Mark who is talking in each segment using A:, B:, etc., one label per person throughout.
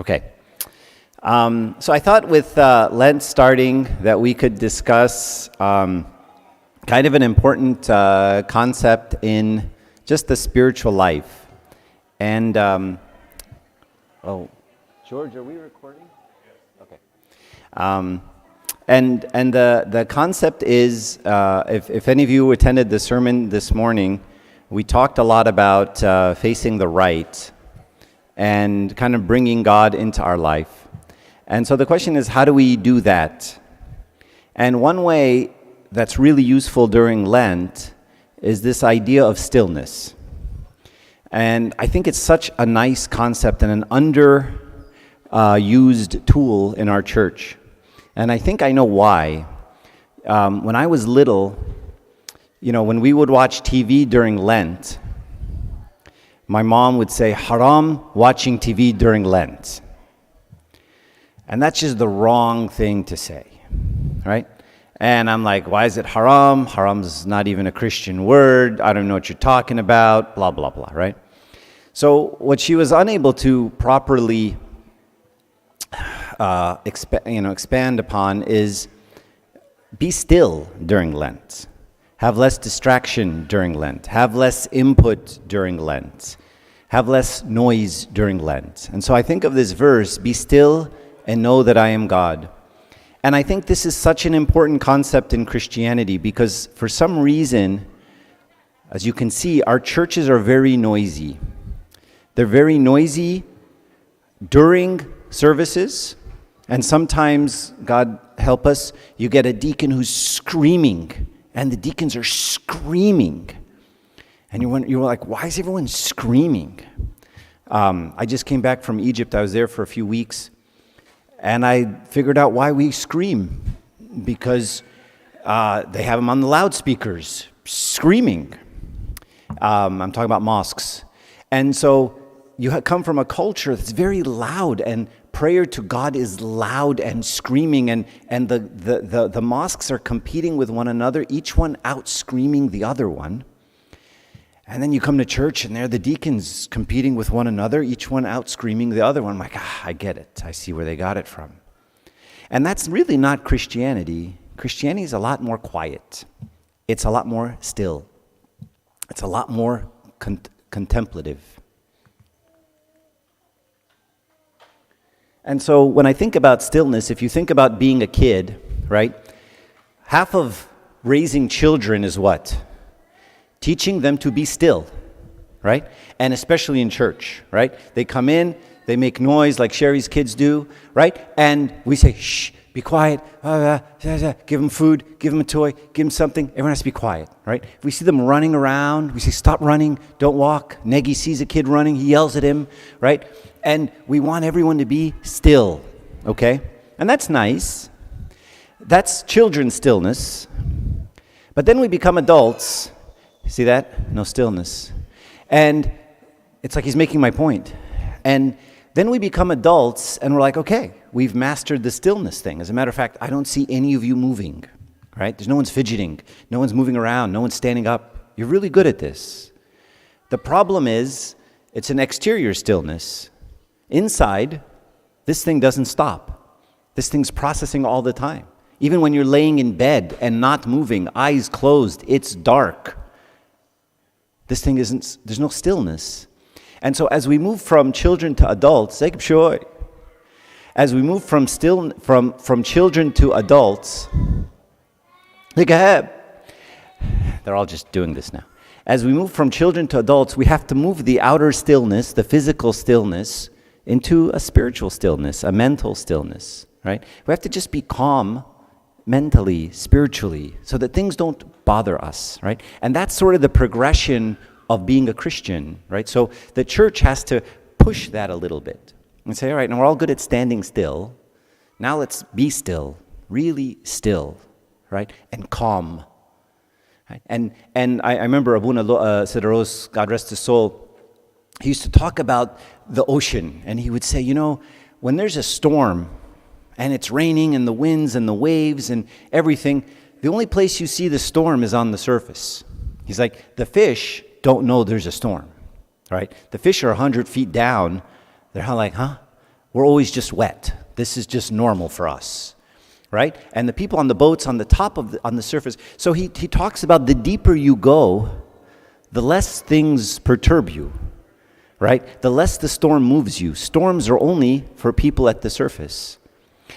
A: Okay. So I thought with Lent starting that we could discuss kind of an important concept in just the spiritual life. And, George, are we recording? Okay. And the concept is, if any of you attended the sermon this morning, we talked a lot about facing the right and kind of bringing God into our life. And so the question is, how do we do that? And one way that's really useful during Lent is this idea of stillness. And I think it's such a nice concept and an underused tool in our church. And I think I know why. When I was little, when we would watch TV during Lent, my mom would say, "Haram watching TV during Lent." And that's just the wrong thing to say, right? And I'm like, why is it haram? Haram's not even a Christian word. I don't know what you're talking about, blah, blah, blah, right? So what she was unable to properly expand upon is be still during Lent. Have less distraction during Lent. Have less input during Lent. Have less noise during Lent. And so I think of this verse, be still and know that I am God. And I think this is such an important concept in Christianity because for some reason, as you can see, our churches are very noisy. They're very noisy during services, and sometimes, God help us, you get a deacon who's screaming, and the deacons are screaming. And you're like, why is everyone screaming? I just came back from Egypt. I was there for a few weeks. And I figured out why we scream. Because they have them on the loudspeakers, screaming. I'm talking about mosques. And so you come from a culture that's very loud, and prayer to God is loud and screaming, and the mosques are competing with one another, each one out screaming the other one. And then you come to church, and they're the deacons competing with one another, each one out screaming the other one. I'm like, I get it. I see where they got it from. And that's really not Christianity. Christianity is a lot more quiet. It's a lot more still. It's a lot more contemplative. And so when I think about stillness, if you think about being a kid, right, half of raising children is what? Teaching them to be still, right? And especially in church, right? They come in, they make noise like Sherry's kids do, right? And we say, shh, be quiet, give them food, give them a toy, give them something. Everyone has to be quiet, right? If we see them running around, we say, stop running, don't walk. Negi sees a kid running, he yells at him, right? And we want everyone to be still, okay? And that's nice. That's children's stillness. But then we become adults. See that? No stillness. And it's like he's making my point. And then we become adults and we're like, okay, we've mastered the stillness thing. As a matter of fact, I don't see any of you moving, right? There's no one's fidgeting. No one's moving around. No one's standing up. You're really good at this. The problem is it's an exterior stillness. Inside, this thing doesn't stop. This thing's processing all the time. Even when you're laying in bed and not moving, eyes closed, it's dark. This thing there's no stillness. And so as we move from children to adults, as we move from children to adults, they're all just doing this now. As we move from children to adults, we have to move the outer stillness, the physical stillness, into a spiritual stillness, a mental stillness, right? We have to just be calm mentally, spiritually, so that things don't bother us, right? And that's sort of the progression of being a Christian, right? So the church has to push that a little bit and say, all right, now we're all good at standing still. Now let's be still, really still, right? And calm. Right? And I remember Abuna Sidaros, God rest his soul, he used to talk about the ocean, and he would say, when there's a storm, and it's raining, and the winds, and the waves, and everything, the only place you see the storm is on the surface. He's like, the fish don't know there's a storm, right? The fish are 100 feet down. They're like, huh? We're always just wet. This is just normal for us, right? And the people on the boats on the top of on the surface. So he talks about the deeper you go, the less things perturb you, right? The less the storm moves you. Storms are only for people at the surface.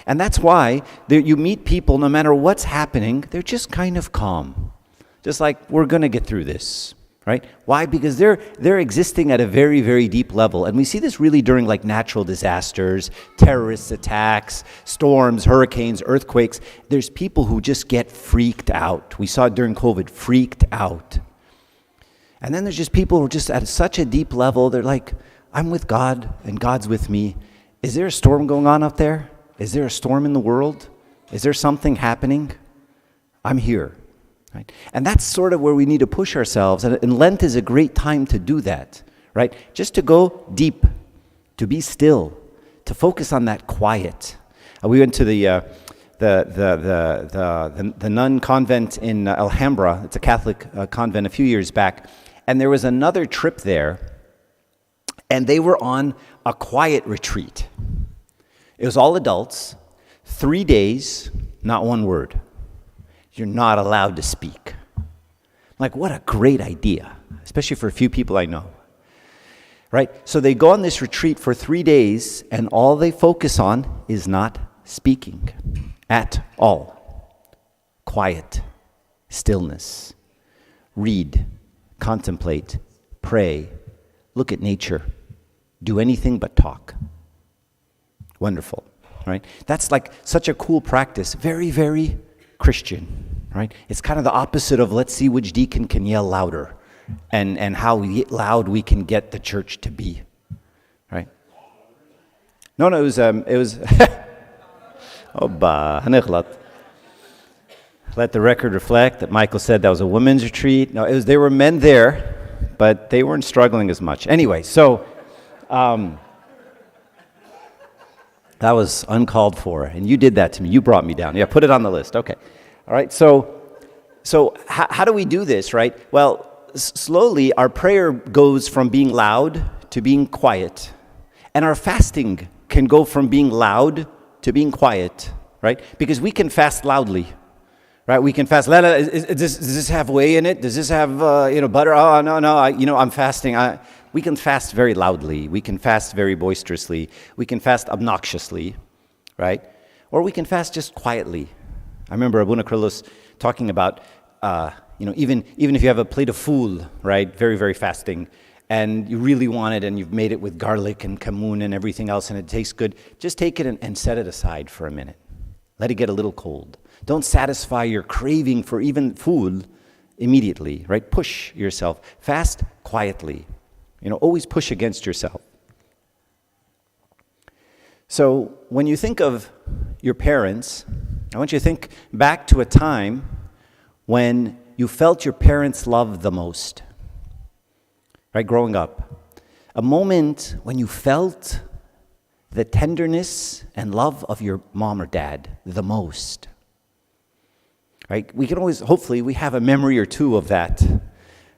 A: And that's why you meet people, no matter what's happening, they're just kind of calm. Just like, we're going to get through this, right? Why? Because they're existing at a very, very deep level. And we see this really during like natural disasters, terrorist attacks, storms, hurricanes, earthquakes. There's people who just get freaked out. We saw it during COVID, freaked out. And then there's just people who are just at such a deep level, they're like, I'm with God and God's with me. Is there a storm going on out there? Is there a storm in the world? Is there something happening? I'm here. Right? And that's sort of where we need to push ourselves. And Lent is a great time to do that, right? Just to go deep, to be still, to focus on that quiet. We went to the nun convent in Alhambra. It's a Catholic convent a few years back. And there was another trip there, and they were on a quiet retreat. It was all adults, 3 days, not one word. You're not allowed to speak. I'm like, what a great idea, especially for a few people I know. Right? So they go on this retreat for 3 days, and all they focus on is not speaking at all. Quiet, stillness, read, contemplate, pray, look at nature, do anything but talk. Wonderful, right? That's like such a cool practice, very, very Christian, right? It's kind of the opposite of let's see which deacon can yell louder and how loud we can get the church to be, right? No, it was let the record reflect that Michael said that was a women's retreat. No, there were men there, but they weren't struggling as much. Anyway, so that was uncalled for, and you did that to me. You brought me down. Yeah, put it on the list. Okay. All right, so how do we do this, right? Well, slowly our prayer goes from being loud to being quiet, and our fasting can go from being loud to being quiet, right? Because we can fast loudly, right? We can fast. Does this have whey in it? Does this have butter? Oh no, I'm fasting. We can fast very loudly. We can fast very boisterously. We can fast obnoxiously, right? Or we can fast just quietly. I remember Abuna Krylos talking about, even if you have a plate of fool, right, very, very fasting, and you really want it, and you've made it with garlic and kamun and everything else, and it tastes good, just take it and set it aside for a minute. Let it get a little cold. Don't satisfy your craving for even food immediately, right? Push yourself. Fast quietly. Always push against yourself. So when you think of your parents, I want you to think back to a time when you felt your parents' love the most, right, growing up. A moment when you felt the tenderness and love of your mom or dad the most, right? We can always, hopefully, we have a memory or two of that.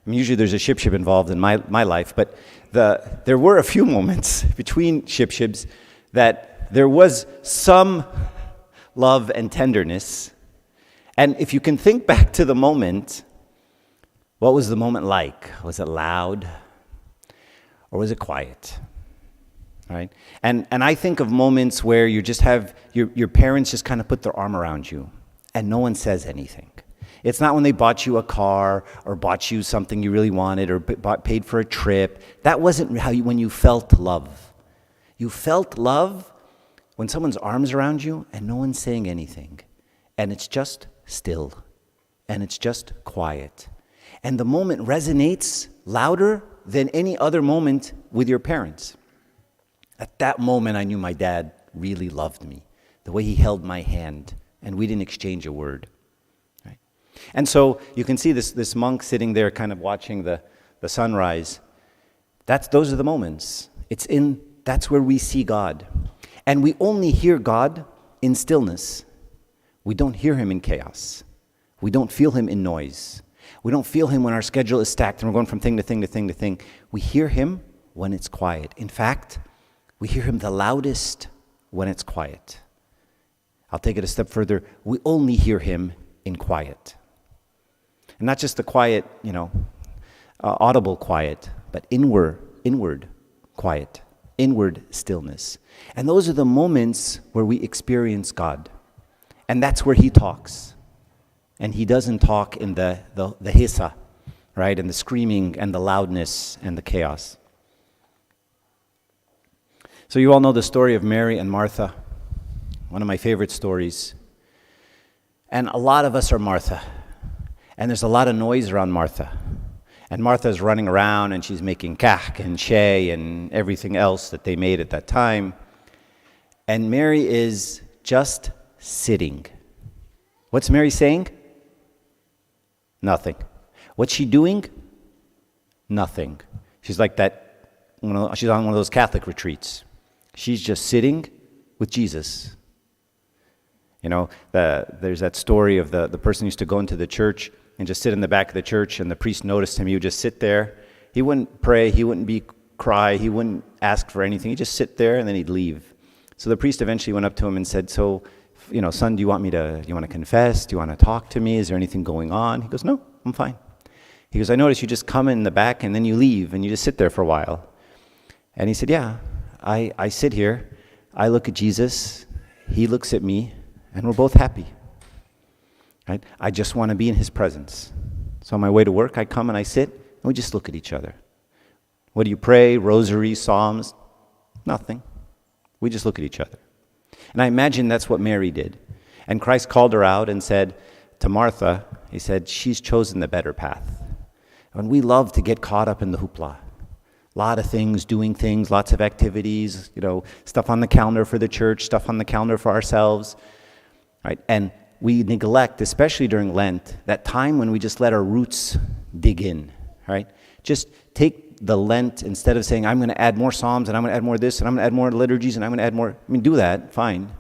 A: Usually there's a ship involved in my life, but there were a few moments between shipshibs that there was some love and tenderness. And if you can think back to the moment, what was the moment like? Was it loud or was it quiet? Right? And I think of moments where you just have your parents just kind of put their arm around you and no one says anything. It's not when they bought you a car or bought you something you really wanted or paid for a trip. That wasn't when you felt love. You felt love when someone's arms around you and no one's saying anything. And it's just still. And it's just quiet. And the moment resonates louder than any other moment with your parents. At that moment, I knew my dad really loved me. The way he held my hand and we didn't exchange a word. And so you can see this monk sitting there kind of watching the sunrise. Those are the moments. That's where we see God. And we only hear God in stillness. We don't hear him in chaos. We don't feel him in noise. We don't feel him when our schedule is stacked and we're going from thing to thing to thing to thing. We hear him when it's quiet. In fact, We hear him the loudest when it's quiet. I'll take it a step further. We only hear him in quiet. And not just the quiet, audible quiet, but inward quiet, inward stillness. And those are the moments where we experience God. And that's where he talks. And he doesn't talk in the hissa, right? And the screaming and the loudness and the chaos. So you all know the story of Mary and Martha. One of my favorite stories. And a lot of us are Martha. And there's a lot of noise around Martha. And Martha's running around and she's making kach and shay and everything else that they made at that time. And Mary is just sitting. What's Mary saying? Nothing. What's she doing? Nothing. She's like that, she's on one of those Catholic retreats. She's just sitting with Jesus. There's that story of the person who used to go into the church and just sit in the back of the church, and the priest noticed him. He would just sit there. He wouldn't pray. He wouldn't cry. He wouldn't ask for anything. He'd just sit there, and then he'd leave. So the priest eventually went up to him and said, "So, son, do you want to confess? Do you want to talk to me? Is there anything going on?" He goes, "No, I'm fine." He goes, "I notice you just come in the back, and then you leave, and you just sit there for a while." And he said, "Yeah, I sit here. I look at Jesus. He looks at me. And we're both happy, right? I just want to be in his presence. So on my way to work, I come and I sit, and we just look at each other. What do you pray? Rosary, Psalms? Nothing. We just look at each other." And I imagine that's what Mary did. And Christ called her out and said to Martha, he said, she's chosen the better path. And we love to get caught up in the hoopla. A lot of things, doing things, lots of activities, stuff on the calendar for the church, stuff on the calendar for ourselves. Right? And we neglect, especially during Lent, that time when we just let our roots dig in, right? Just take the Lent, instead of saying, I'm going to add more Psalms, and I'm going to add more this, and I'm going to add more liturgies, and I'm going to add more. Do that, fine.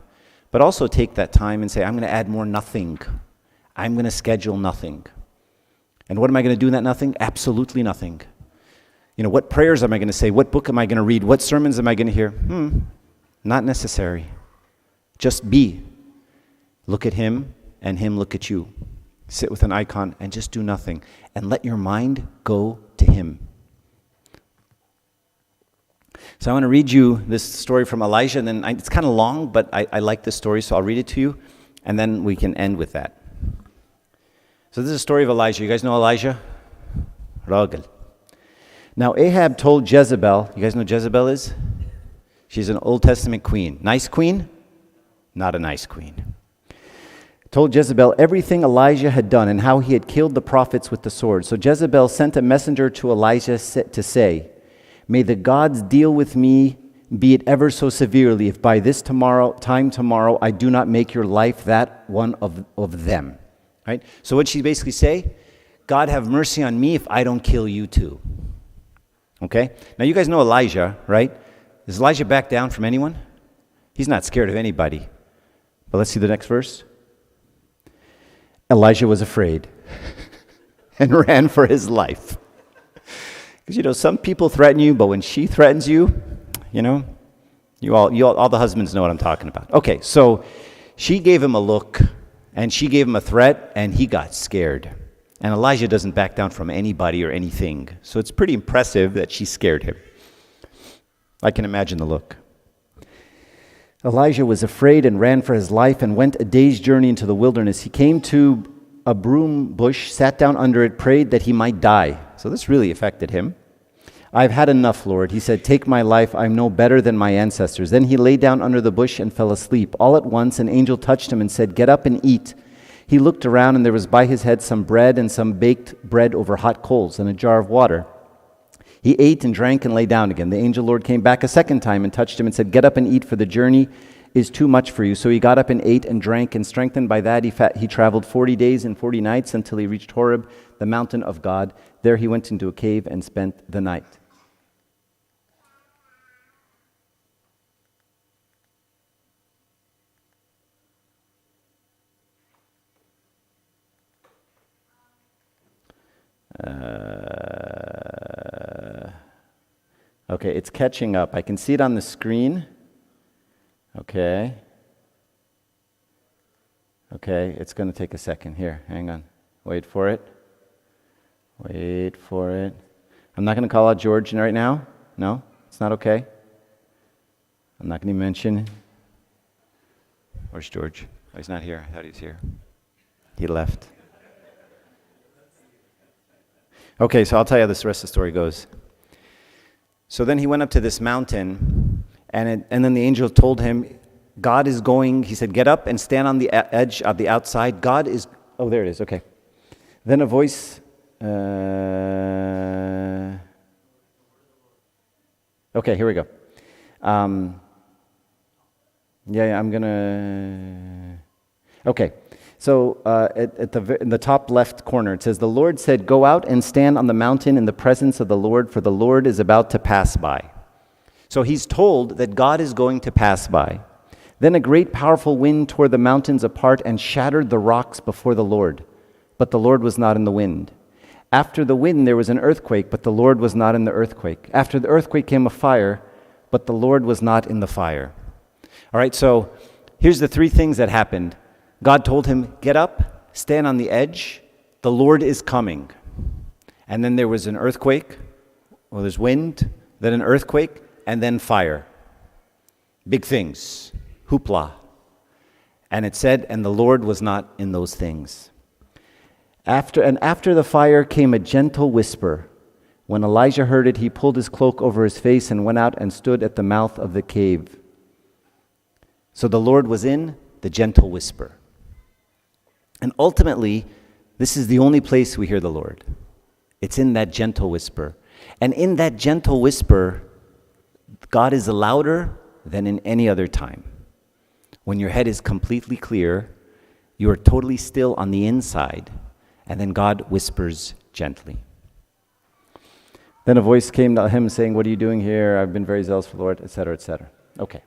A: But also take that time and say, I'm going to add more nothing. I'm going to schedule nothing. And what am I going to do in that nothing? Absolutely nothing. What prayers am I going to say? What book am I going to read? What sermons am I going to hear? Not necessary. Just be. Look at him, and him look at you. Sit with an icon and just do nothing. And let your mind go to him. So I want to read you this story from Elijah. And then it's kind of long, but I like this story, so I'll read it to you. And then we can end with that. So this is a story of Elijah. You guys know Elijah? Ragel. Now Ahab told Jezebel, you guys know who Jezebel is? She's an Old Testament queen. Nice queen? Not a nice queen. Told Jezebel everything Elijah had done and how he had killed the prophets with the sword. So Jezebel sent a messenger to Elijah to say, "May the gods deal with me, be it ever so severely, if by this time tomorrow I do not make your life that one of them." Right? So what she basically say? God have mercy on me if I don't kill you too. Okay? Now you guys know Elijah, right? Does Elijah back down from anyone? He's not scared of anybody. But let's see the next verse. Elijah was afraid and ran for his life. Because, some people threaten you, but when she threatens you, you all the husbands know what I'm talking about. Okay, so she gave him a look, and she gave him a threat, and he got scared. And Elijah doesn't back down from anybody or anything. So it's pretty impressive that she scared him. I can imagine the look. Elijah was afraid and ran for his life and went a day's journey into the wilderness. He came to a broom bush, sat down under it, prayed that he might die. So this really affected him. "I've had enough, Lord," he said. "Take my life. I'm no better than my ancestors." Then he lay down under the bush and fell asleep. All at once an angel touched him and said, "Get up and eat." He looked around, and there was by his head some bread and some baked bread over hot coals and a jar of water. He ate and drank and lay down again. The angel Lord came back a second time and touched him and said, "Get up and eat, for the journey is too much for you." So he got up and ate and drank, and strengthened by that, he traveled 40 days and 40 nights until he reached Horeb, the mountain of God. There he went into a cave and spent the night. Okay, it's catching up. I can see it on the screen. Okay. Okay, it's going to take a second. Here, hang on. Wait for it. Wait for it. I'm not going to call out George right now. No, it's not okay. I'm not going to mention. Where's George? Oh, he's not here. I thought he was here. He left. Okay, so I'll tell you how this rest of the story goes. So then he went up to this mountain, and then the angel told him, God is going, he said, get up and stand on the edge of the outside. God is, oh, there it is, okay. Then a voice, okay, here we go. I'm gonna, okay. So in the top left corner, it says, the Lord said, go out and stand on the mountain in the presence of the Lord, for the Lord is about to pass by. So he's told that God is going to pass by. Then a great powerful wind tore the mountains apart and shattered the rocks before the Lord. But the Lord was not in the wind. After the wind there was an earthquake, but the Lord was not in the earthquake. After the earthquake came a fire, but the Lord was not in the fire. All right, so here's the three things that happened. God told him, get up, stand on the edge. The Lord is coming. And then there was an earthquake. Well, there's wind, then an earthquake, and then fire. Big things. Hoopla. And it said, and the Lord was not in those things. After the fire came a gentle whisper. When Elijah heard it, he pulled his cloak over his face and went out and stood at the mouth of the cave. So the Lord was in the gentle whisper. And ultimately, this is the only place we hear the Lord. It's in that gentle whisper. And in that gentle whisper, God is louder than in any other time. When your head is completely clear, you are totally still on the inside, and then God whispers gently. Then a voice came to him saying, what are you doing here? I've been very zealous for the Lord, etc., etc. Okay.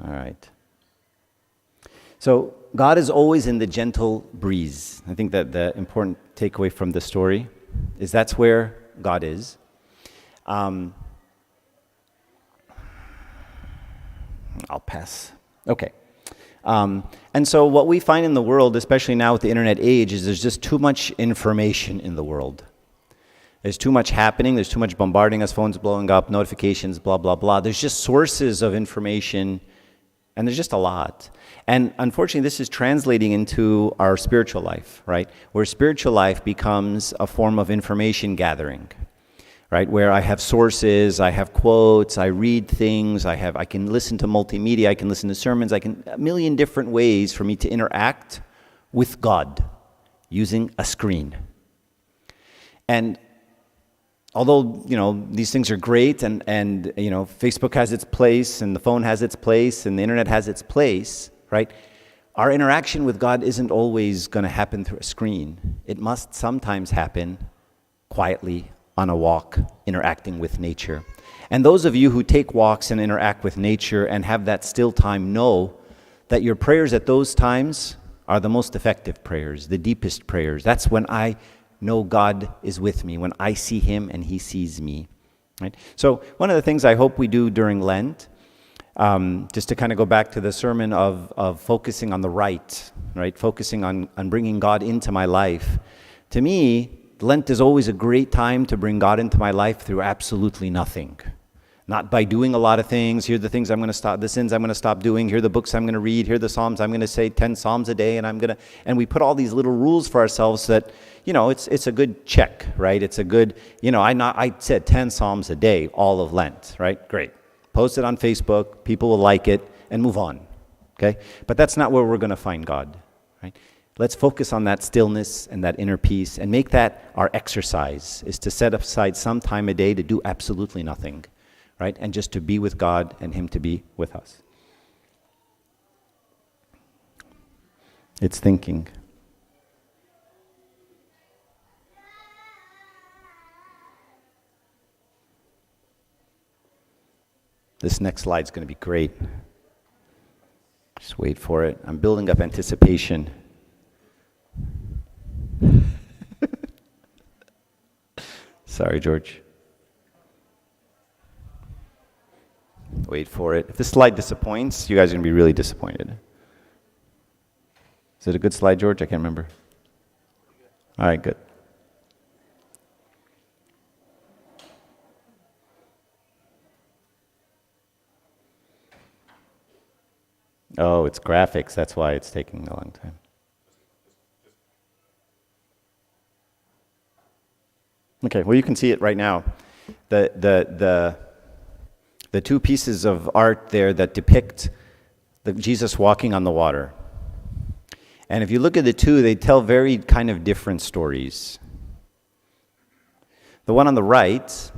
A: All right. So God is always in the gentle breeze. I think that the important takeaway from the story is that's where God is. I'll pass. Okay. And so what we find in the world, especially now with the internet age, is there's just too much information in the world. There's too much happening. There's too much bombarding us, phones blowing up, notifications, blah, blah, blah. There's just sources of information, and there's just a lot. And unfortunately, this is translating into our spiritual life, right? Where spiritual life becomes a form of information gathering. Right, where I have sources, I have quotes, I read things, I can listen to multimedia, I can listen to sermons, a million different ways for me to interact with God using a screen. And although, these things are great and Facebook has its place and the phone has its place and the internet has its place, right? Our interaction with God isn't always going to happen through a screen. It must sometimes happen quietly, on a walk, interacting with nature. And those of you who take walks and interact with nature and have that still time know that your prayers at those times are the most effective prayers, the deepest prayers. That's when I know God is with me, when I see Him and He sees me. Right? So one of the things I hope we do during Lent, just to kind of go back to the sermon of focusing on the right, focusing on bringing God into my life. To me, Lent is always a great time to bring God into my life through absolutely nothing. Not by doing a lot of things. Here are the things I'm going to stop, the sins I'm going to stop doing. Here are the books I'm going to read. Here are the Psalms I'm going to say 10 Psalms a day, and we put all these little rules for ourselves that, it's a good check, right? It's a good, I said 10 Psalms a day, all of Lent, right? Great. Post it on Facebook, people will like it, and move on, okay? But that's not where we're going to find God, right? Let's focus on that stillness and that inner peace and make that our exercise, is to set aside some time a day to do absolutely nothing, right? And just to be with God and Him to be with us. It's thinking. This next slide's going to be great. Just wait for it. I'm building up anticipation. Sorry, George. Wait for it. If this slide disappoints, you guys are going to be really disappointed. Is it a good slide, George? I can't remember. All right, good. Oh, it's graphics. That's why it's taking a long time. Okay, well, you can see it right now. The two pieces of art there that depict Jesus walking on the water. And if you look at the two, they tell very kind of different stories. The one on the right,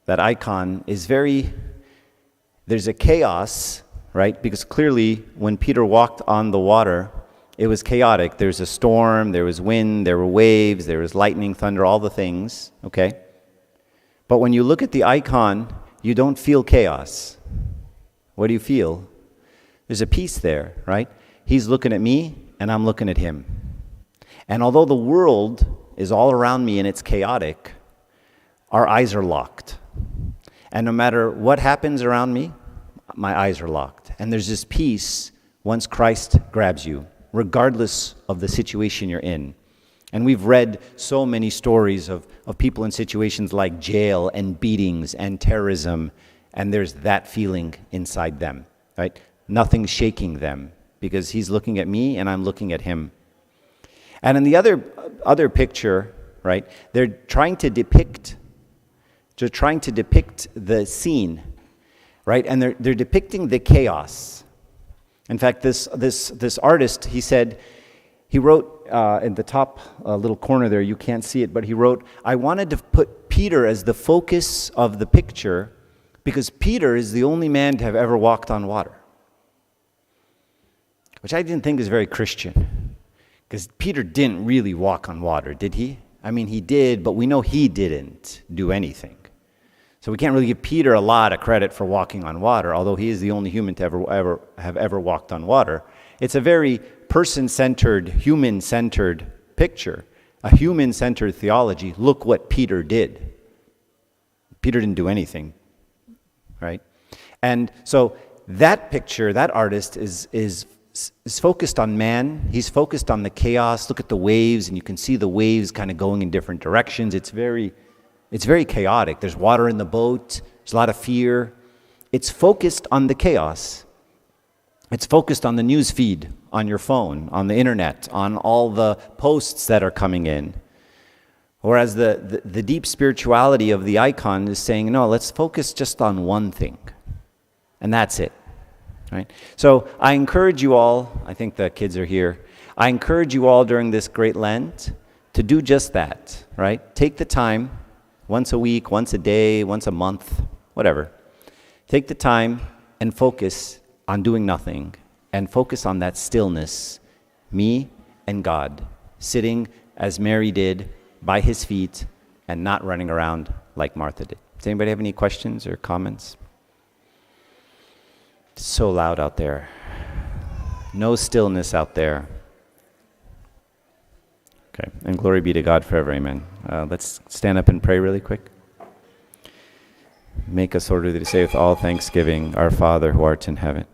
A: that icon, is there's a chaos, right? Because clearly when Peter walked on the water, it was chaotic. There's a storm, there was wind, there were waves, there was lightning, thunder, all the things, okay? But when you look at the icon, you don't feel chaos. What do you feel? There's a peace there, right? He's looking at me, and I'm looking at him. And although the world is all around me and it's chaotic, our eyes are locked. And no matter what happens around me, my eyes are locked. And there's this peace once Christ grabs you, regardless of the situation you're in. And we've read so many stories of people in situations like jail and beatings and terrorism, and there's that feeling inside them, right? Nothing's shaking them because he's looking at me and I'm looking at him. And in the other picture, right, they're trying to depict the scene, right? And they're depicting the chaos. In fact, this artist, he wrote in the top little corner there, you can't see it, but he wrote, I wanted to put Peter as the focus of the picture because Peter is the only man to have ever walked on water. Which I didn't think is very Christian. Because Peter didn't really walk on water, did he? I mean, he did, but we know he didn't do anything. So we can't really give Peter a lot of credit for walking on water, although he is the only human to ever walked on water. It's a very person-centered, human-centered picture, a human-centered theology. Look what Peter did. Peter didn't do anything, right? And so that picture, that artist is focused on man. He's focused on the chaos. Look at the waves, and you can see the waves kind of going in different directions. It's very chaotic. There's water in the boat. There's a lot of fear. It's focused on the chaos. It's focused on the news feed, on your phone, on the internet, on all the posts that are coming in. Whereas the deep spirituality of the icon is saying, no, let's focus just on one thing. And that's it. Right? So I encourage you all, I think the kids are here, I encourage you all during this great Lent to do just that, right? Take the time, once a week, once a day, once a month, whatever. Take the time and focus on doing nothing and focus on that stillness, me and God, sitting as Mary did by his feet and not running around like Martha did. Does anybody have any questions or comments? It's so loud out there. No stillness out there. Okay, and glory be to God forever, amen. Let's stand up and pray really quick. Make us order to say with all thanksgiving, Our Father who art in heaven,